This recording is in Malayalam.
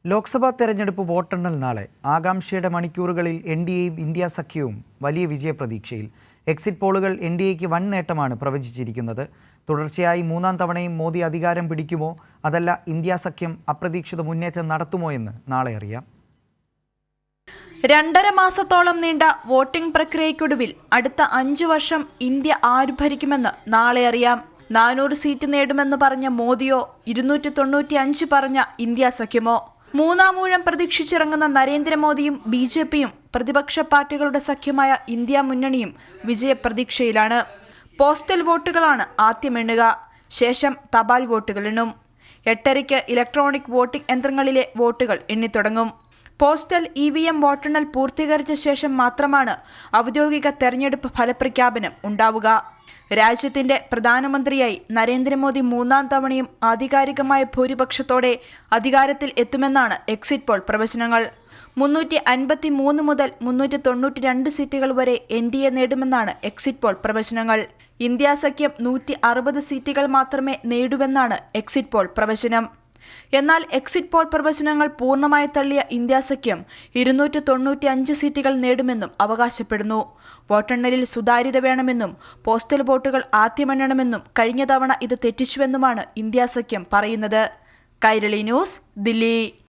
ലോക്സഭാ തെരഞ്ഞെടുപ്പ് വോട്ടെണ്ണൽ നാളെ. ആകാംക്ഷയുടെ മണിക്കൂറുകളിൽ എൻ.ഡി.എയും ഇന്ത്യ സഖ്യവും വലിയ വിജയപ്രതീക്ഷയിൽ. എക്സിറ്റ് പോളുകൾ എൻ.ഡി.എക്ക് വൻ നേട്ടമാണ് പ്രവചിച്ചിരിക്കുന്നത്. തുടർച്ചയായി മൂന്നാം തവണയും മോദി അധികാരം പിടിക്കുമോ, അതല്ല ഇന്ത്യ സഖ്യം അപ്രതീക്ഷിത മുന്നേറ്റം നടത്തുമോ എന്ന് നാളെ അറിയാം. 2.5 മാസത്തോളം നീണ്ട വോട്ടിംഗ് പ്രക്രിയയ്ക്കൊടുവിൽ അടുത്ത 5 വർഷം ഇന്ത്യ ആര് ഭരിക്കുമെന്ന് നാളെ അറിയാം. 400 സീറ്റ് നേടുമെന്ന് പറഞ്ഞ മോദിയോ 295 പറഞ്ഞ ഇന്ത്യ സഖ്യമോ? മൂന്നാമൂഴം പ്രതീക്ഷിച്ചിറങ്ങുന്ന നരേന്ദ്രമോദിയും ബി.ജെ.പിയും പ്രതിപക്ഷ പാർട്ടികളുടെ സഖ്യമായ ഇന്ത്യ മുന്നണിയും വിജയപ്രതീക്ഷയിലാണ്. പോസ്റ്റൽ വോട്ടുകളാണ് ആദ്യം എണ്ണുക, ശേഷം തപാൽ വോട്ടുകൾ എണ്ണും. 8:30 ഇലക്ട്രോണിക് വോട്ടിംഗ് യന്ത്രങ്ങളിലെ വോട്ടുകൾ എണ്ണിത്തുടങ്ങും. പോസ്റ്റൽ EVM വോട്ടെണ്ണൽ പൂർത്തീകരിച്ച ശേഷം മാത്രമാണ് ഔദ്യോഗിക തെരഞ്ഞെടുപ്പ് ഫലപ്രഖ്യാപനം ഉണ്ടാവുക. രാജ്യത്തിന്റെ പ്രധാനമന്ത്രിയായി നരേന്ദ്രമോദി മൂന്നാം തവണയും ആധികാരികമായ ഭൂരിപക്ഷത്തോടെ അധികാരത്തിൽ എത്തുമെന്നാണ് എക്സിറ്റ് പോൾ പ്രവചനങ്ങൾ. 353 മുതൽ 392 സീറ്റുകൾ വരെ NDA നേടുമെന്നാണ് എക്സിറ്റ് പോൾ പ്രവചനങ്ങൾ. ഇന്ത്യ സഖ്യം 160 സീറ്റുകൾ മാത്രമേ നേടുമെന്നാണ് എക്സിറ്റ് പോൾ പ്രവചനം. എന്നാൽ എക്സിറ്റ് പോൾ പ്രവചനങ്ങൾ പൂർണ്ണമായി തള്ളിയ ഇന്ത്യ സഖ്യം 295 സീറ്റുകൾ നേടുമെന്നും അവകാശപ്പെടുന്നു. വോട്ടെണ്ണലിൽ സുതാര്യത വേണമെന്നും പോസ്റ്റൽ വോട്ടുകൾ ആദ്യമെണ്ണണമെന്നും കഴിഞ്ഞ തവണ ഇത് തെറ്റിച്ചുവെന്നുമാണ് ഇന്ത്യ സഖ്യം പറയുന്നത്. കൈരളി ന്യൂസ്, ദില്ലി.